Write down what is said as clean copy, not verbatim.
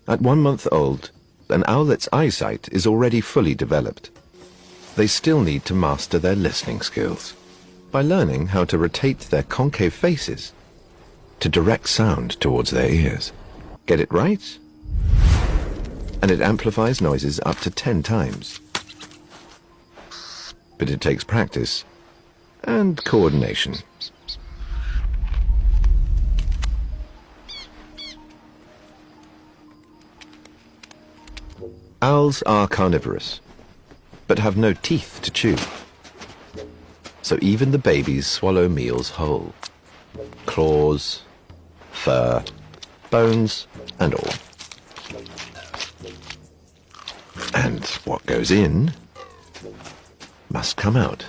At 1 month old, an owlet's eyesight is already fully developed. They still need to master their listening skills by learning how to rotate their concave faces to direct sound towards their ears. Get it right? And it amplifies noises up to 10 times. But it takes practice and coordination. Owls are carnivorous, but have no teeth to chew. So even the babies swallow meals whole. Claws, fur, bones, and all. And what goes in must come out.